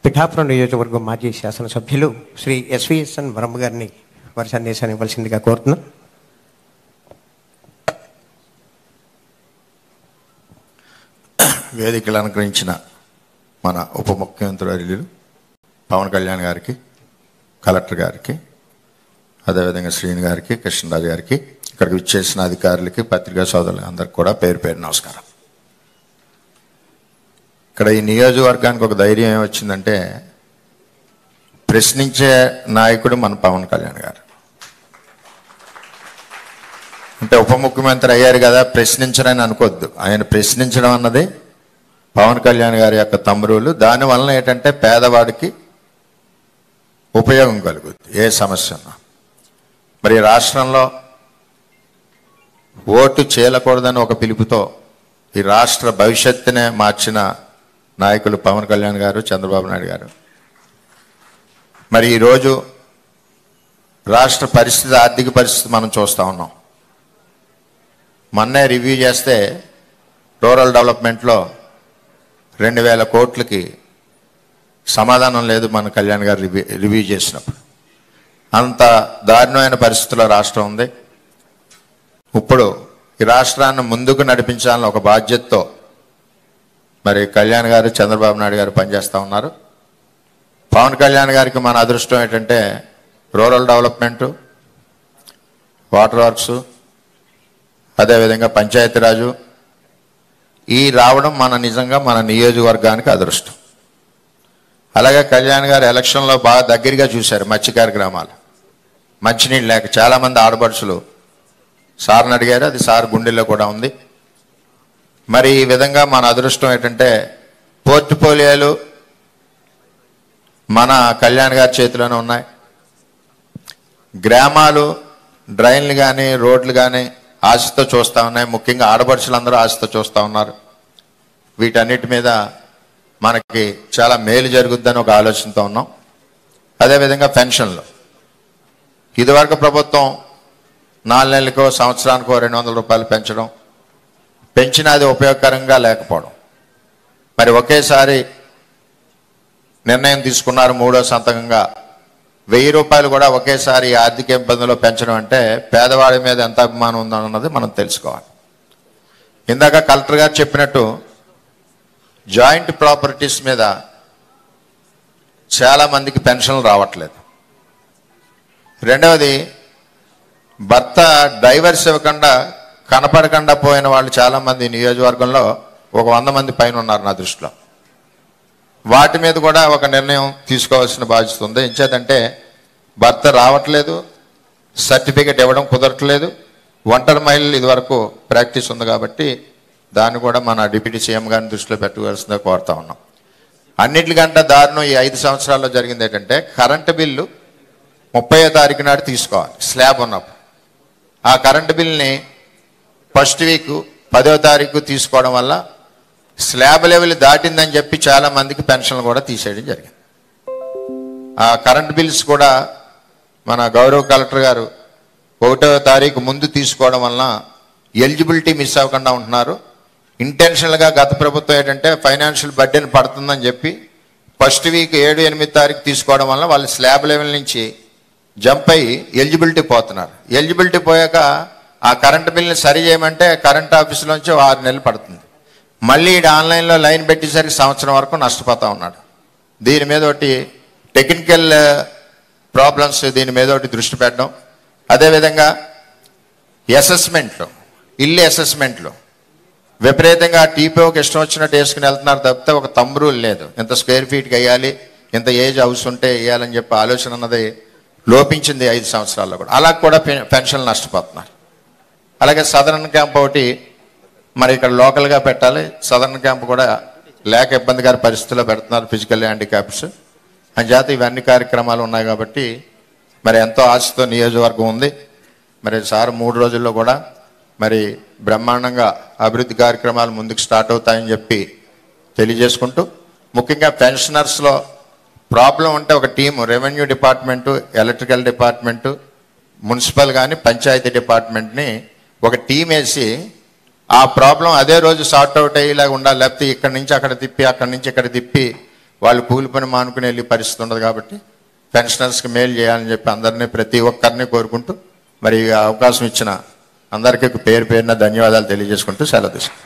పిఠాపురం నియోజకవర్గం మాజీ శాసనసభ్యులు శ్రీ ఎస్విఎస్ఎన్ వరమ్మ గారిని వారి సందేశాన్ని ఇవ్వాల్సిందిగా కోరుతున్నాం. వేదికలు అలంకరించిన మన ఉప ముఖ్యమంత్రి వర్యులు పవన్ కళ్యాణ్ గారికి, కలెక్టర్ గారికి, అదేవిధంగా శ్రీని గారికి, కృష్ణరాజు గారికి, ఇక్కడికి విచ్చేసిన అధికారులకి, పత్రికా సోదరులు అందరికి కూడా పేరు పేరు నమస్కారం. ఇక్కడ ఈ నియోజకవర్గానికి ఒక ధైర్యం ఏమొచ్చిందంటే, ప్రశ్నించే నాయకుడు మన పవన్ కళ్యాణ్ గారు. అంటే ఉప ముఖ్యమంత్రి అయ్యారు కదా, ప్రశ్నించరని అనుకోవద్దు. ఆయన ప్రశ్నించడం అన్నది పవన్ కళ్యాణ్ గారి యొక్క తమ్మురులు. దానివలన ఏంటంటే పేదవాడికి ఉపయోగం కలుగుతుంది ఏ సమస్య ఉన్నా. మరి రాష్ట్రంలో ఓటు చేయకూడదని ఒక పిలుపుతో ఈ రాష్ట్ర భవిష్యత్తునే మార్చిన నాయకులు పవన్ కళ్యాణ్ గారు, చంద్రబాబు నాయుడు గారు. మరి ఈరోజు రాష్ట్ర పరిస్థితి, ఆర్థిక పరిస్థితి మనం చూస్తూ ఉన్నాం. మొన్నే రివ్యూ చేస్తే రూరల్ డెవలప్మెంట్లో 2000 కోట్లకి సమాధానం లేదు మన కళ్యాణ్ గారు రివ్యూ చేసినప్పుడు. అంత దారుణమైన పరిస్థితుల్లో రాష్ట్రం ఉంది. ఇప్పుడు ఈ రాష్ట్రాన్ని ముందుకు నడిపించాలని ఒక బాధ్యతతో మరి కళ్యాణ్ గారు, చంద్రబాబు నాయుడు గారు పనిచేస్తూ ఉన్నారు. పవన్ కళ్యాణ్ గారికి మన అదృష్టం ఏంటంటే రూరల్ డెవలప్మెంటు, వాటర్ వర్క్స్, అదేవిధంగా పంచాయతీరాజు ఈ రావడం నిజంగా మన నియోజకవర్గానికి అదృష్టం. అలాగే కళ్యాణ్ గారు ఎలక్షన్లో బాగా దగ్గరగా చూశారు మత్స్యకార గ్రామాలు. మంచినీళ్ళు లేక చాలామంది ఆడపడుచులు సార్ని అడిగారు, అది సార్ గుండెల్లో కూడా ఉంది. మరి ఈ విధంగా మన అదృష్టం ఏంటంటే పోర్ట్ఫోలియోలు మన కళ్యాణ్ గారి చేతిలోనే ఉన్నాయి. గ్రామాలు డ్రైన్లు కానీ, రోడ్లు కానీ ఆశతో చూస్తూ ఉన్నాయి. ముఖ్యంగా ఆడపడుచులందరూ ఆశతో చూస్తూ ఉన్నారు. వీటన్నిటి మీద మనకి చాలా మేలు జరుగుద్దని ఒక ఆలోచనతో ఉన్నాం. అదేవిధంగా పెన్షన్లు ఇదివరకు ప్రభుత్వం 4 నెలలకో సంవత్సరానికో 200 రూపాయలు పెంచినా అది ఉపయోగకరంగా లేకపోవడం. మరి ఒకేసారి నిర్ణయం తీసుకున్నారు, 3వ సంతకంగా 1000 రూపాయలు కూడా ఒకేసారి ఆర్థిక ఇబ్బందుల్లో పెంచడం అంటే పేదవాడి మీద ఎంత అభిమానం ఉందన్నది మనం తెలుసుకోవాలి. ఇందాక కలెక్టర్ గారు చెప్పినట్టు జాయింట్ ప్రాపర్టీస్ మీద చాలామందికి పెన్షన్లు రావట్లేదు. రెండవది, భర్త డైవర్స్ ఇవ్వకుండా కనపడకుండా పోయిన వాళ్ళు చాలామంది నియోజకవర్గంలో ఒక 100 మంది పైన ఉన్నారు నా దృష్టిలో. వాటి మీద కూడా ఒక నిర్ణయం తీసుకోవాల్సిన బాధ్యత ఉంది. ఎంచేతంటే భర్త రావట్లేదు, సర్టిఫికెట్ ఇవ్వడం కుదరట్లేదు, ఒంటరి మహిళలు ఇదివరకు ప్రాక్టీస్ ఉంది కాబట్టి దాన్ని కూడా మన డిప్యూటీ సీఎం గారిని దృష్టిలో పెట్టుకోవాల్సిందిగా కోరుతా ఉన్నాం. అన్నిటికంటే దారుణం ఈ 5 సంవత్సరాల్లో జరిగింది ఏంటంటే కరెంటు బిల్లు 30వ తారీఖు నాడు తీసుకోవాలి స్లాబ్ ఉన్నప్పుడు. ఆ కరెంటు బిల్ని ఫస్ట్ వీక్ 10వ తారీఖు తీసుకోవడం వల్ల స్లాబ్ లెవెల్ దాటిందని చెప్పి చాలామందికి పెన్షన్లు కూడా తీసేయడం జరిగింది. ఆ కరెంట్ బిల్స్ కూడా మన గౌరవ కలెక్టర్ గారు 1వ తారీఖు ముందు తీసుకోవడం వలన ఎలిజిబిలిటీ మిస్ అవ్వకుండా ఉంటున్నారు. ఇంటెన్షనల్గా గత ప్రభుత్వం ఏంటంటే ఫైనాన్షియల్ బర్డెన్ పడుతుందని చెప్పి ఫస్ట్ వీక్ 7, 8 తారీఖు తీసుకోవడం వల్ల వాళ్ళు స్లాబ్ లెవెల్ నుంచి జంప్ అయ్యి ఎలిజిబిలిటీ పోతున్నారు. ఎలిజిబిలిటీ పోయాక ఆ కరెంట్ బిల్ని సరి చేయమంటే కరెంట్ ఆఫీసులోంచి 6 నెలలు పడుతుంది. మళ్ళీ ఆన్లైన్లో లైన్ పెట్టేసరికి సంవత్సరం వరకు నష్టపోతూ ఉన్నాడు. దీని మీద ఒకటి టెక్నికల్ ప్రాబ్లమ్స్, దీని మీద ఒకటి దృష్టి పెట్టడం. అదేవిధంగా అసెస్మెంట్లో, ఇల్లు అసెస్మెంట్లో విపరీతంగా టీపీఓకి ఇష్టం వచ్చినట్టు వేసుకుని వెళ్తున్నారు తప్పితే ఒక థంబ్ రూల్ లేదు. ఇంత స్క్వేర్ ఫీట్కి వేయాలి, ఇంత ఏజ్ హౌస్ ఉంటే వేయాలని చెప్పి ఆలోచన అన్నది లోపించింది 5 సంవత్సరాల్లో కూడా. అలా కూడా పెన్షన్లు నష్టపోతున్నారు. అలాగే సదరన్ క్యాంప్ ఒకటి మరి ఇక్కడ లోకల్గా పెట్టాలి, సదరన్ క్యాంప్ కూడా లేక ఇబ్బందికర పరిస్థితుల్లో పెడుతున్నారు ఫిజికల్ హ్యాండిక్యాప్స్ అని చేత ఇవన్నీ కార్యక్రమాలు ఉన్నాయి కాబట్టి మరి ఎంతో ఆశతో నియోజకవర్గం ఉంది. మరి సార్ 3 రోజుల్లో కూడా మరి బ్రహ్మాండంగా అభివృద్ధి కార్యక్రమాలు ముందుకు స్టార్ట్ అవుతాయని చెప్పి తెలియజేసుకుంటూ, ముఖ్యంగా పెన్షనర్స్లో ప్రాబ్లం ఉంటే ఒక team, revenue department, electrical department, municipal కానీ పంచాయతీ డిపార్ట్మెంట్ని ఒక టీం వేసి ఆ ప్రాబ్లం అదే రోజు సార్ట్ అవుట్ అయ్యేలాగా ఉండాలి. లేకపోతే ఇక్కడి నుంచి అక్కడ తిప్పి, అక్కడి నుంచి ఇక్కడ తిప్పి వాళ్ళు కూలి పని మానుకుని వెళ్ళే పరిస్థితి ఉండదు కాబట్టి పెన్షనర్స్కి మేలు చేయాలని చెప్పి అందరినీ ప్రతి ఒక్కరిని కోరుకుంటూ మరి ఈ అవకాశం ఇచ్చిన అందరికీ పేరు పేరున ధన్యవాదాలు తెలియజేసుకుంటూ సెలవు తీసుకుంటాం.